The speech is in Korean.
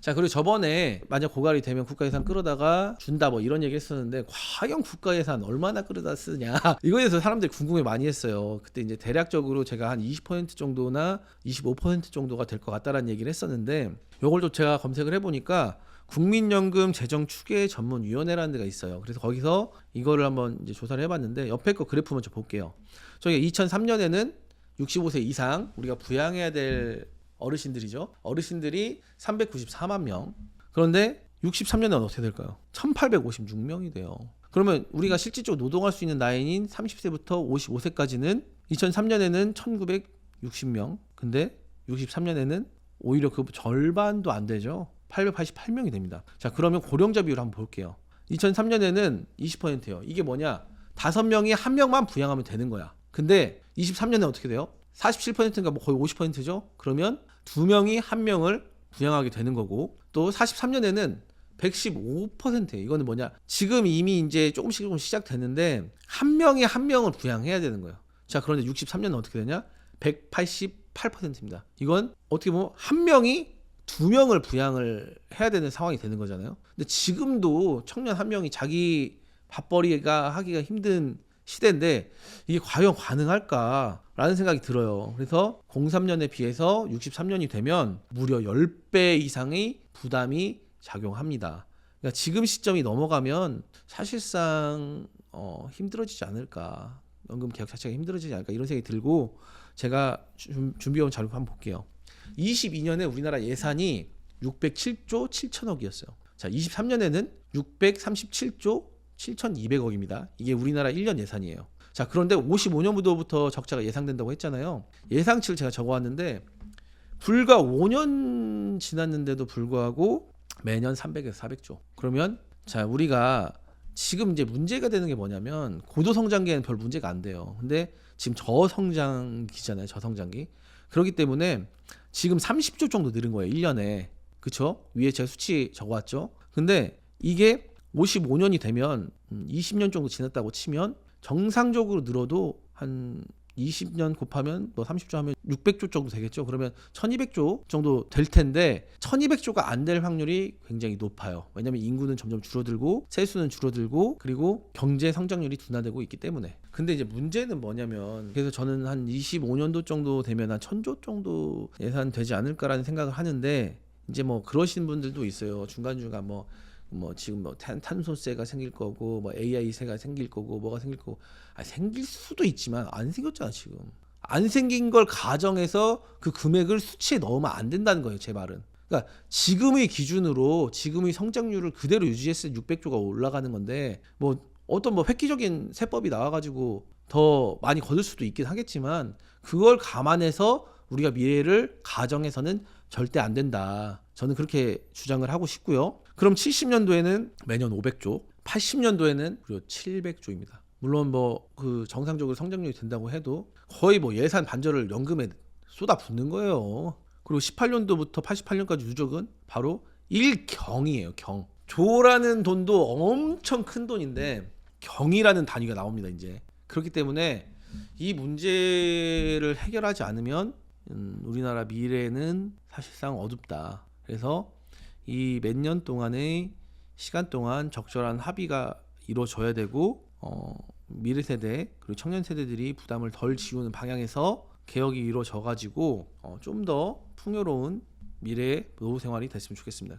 자, 그리고 저번에 만약 고갈이 되면 국가예산 끌어다가 준다 뭐 이런 얘기 했었는데, 과연 국가예산 얼마나 끌어다 쓰냐 이거에 대해서 사람들이 궁금해 많이 했어요. 그때 이제 대략적으로 제가 한 20% 정도나 25% 정도가 될 것 같다라는 얘기를 했었는데, 요걸 또 제가 검색을 해보니까 국민연금 재정추계 전문위원회라는 데가 있어요. 그래서 거기서 이거를 한번 이제 조사를 해봤는데, 옆에 거 그래프 먼저 볼게요. 저희 2003년에는 65세 이상 우리가 부양해야 될 어르신들이죠. 어르신들이 394만 명. 그런데 63년에는 어떻게 될까요? 1856명이 돼요. 그러면 우리가 실질적으로 노동할 수 있는 나이인 30세부터 55세까지는 2003년에는 1960명. 근데 63년에는 오히려 그 절반도 안 되죠. 888명이 됩니다. 자, 그러면 고령자 비율 한번 볼게요. 2003년에는 20%예요. 이게 뭐냐? 5명이 1명만 부양하면 되는 거야. 근데 23년에 어떻게 돼요? 47%인가 뭐 거의 50%죠. 그러면 2명이 1명을 부양하게 되는 거고, 또 43년에는 115%예요. 이거는 뭐냐? 지금 이미 이제 조금씩 시작됐는데 1명이 1명을 부양해야 되는 거예요. 자, 그런데 63년은 어떻게 되냐? 188%입니다. 이건 어떻게 보면 1명이 2명을 부양을 해야 되는 상황이 되는 거잖아요. 근데 지금도 청년 1명이 자기 밥벌이가 하기가 힘든 시대인데 이게 과연 가능할까라는 생각이 들어요. 그래서 03년에 비해서 63년이 되면 무려 10배 이상의 부담이 작용합니다. 그러니까 지금 시점이 넘어가면 사실상 힘들어지지 않을까, 연금 개혁 자체가 힘들어지지 않을까 이런 생각이 들고, 제가 준비해온 자료 한번 볼게요. 22년에 우리나라 예산이 607조 7천억이었어요. 자, 23년에는 637조 7,200억입니다. 이게 우리나라 1년 예산이에요. 자, 그런데 55년도부터 적자가 예상된다고 했잖아요. 예상치를 제가 적어왔는데 불과 5년 지났는데도 불구하고 매년 300에서 400조. 그러면 자, 우리가 지금 이제 문제가 되는 게 뭐냐면, 고도성장기에는 별 문제가 안 돼요. 근데 지금 저성장기잖아요. 저성장기. 그렇기 때문에 지금 30조 정도 늘은 거예요. 1년에. 그쵸? 위에 제가 수치 적어왔죠. 근데 이게 55년이 되면 20년 정도 지났다고 치면 정상적으로 늘어도 한 20년 곱하면 뭐 30조 하면 600조 정도 되겠죠. 그러면 1200조 정도 될 텐데 1200조가 안 될 확률이 굉장히 높아요. 왜냐하면 인구는 점점 줄어들고 세수는 줄어들고 그리고 경제 성장률이 둔화되고 있기 때문에. 근데 이제 문제는 뭐냐면, 그래서 저는 한 25년도 정도 되면 한 1000조 정도 예산 되지 않을까라는 생각을 하는데, 이제 뭐 그러신 분들도 있어요. 중간중간 뭐 지금 뭐 탄소세가 생길 거고 뭐 AI세가 생길 거고 뭐가 생길 거고, 생길 수도 있지만 안 생겼잖아. 지금 안 생긴 걸 가정해서 그 금액을 수치에 넣으면 안 된다는 거예요, 제 말은. 그러니까 지금의 기준으로 지금의 성장률을 그대로 유지했을 때 600조가 올라가는 건데, 뭐 어떤 뭐 획기적인 세법이 나와가지고 더 많이 거둘 수도 있긴 하겠지만, 그걸 감안해서 우리가 미래를 가정해서는 절대 안 된다. 저는 그렇게 주장을 하고 싶고요. 그럼 70년도에는 매년 500조, 80년도에는 무려 700조입니다. 물론 뭐 그 정상적으로 성장률이 된다고 해도 거의 뭐 예산 반절을 연금에 쏟아붓는 거예요. 그리고 18년도부터 88년까지 누적은 바로 1경이에요. 경. 조라는 돈도 엄청 큰 돈인데 경이라는 단위가 나옵니다, 이제. 그렇기 때문에 이 문제를 해결하지 않으면 우리나라 미래는 사실상 어둡다. 그래서 이 몇 년 동안의 시간 동안 적절한 합의가 이루어져야 되고, 미래 세대 그리고 청년 세대들이 부담을 덜 지우는 방향에서 개혁이 이루어져 가지고 좀 더 풍요로운 미래의 노후 생활이 됐으면 좋겠습니다.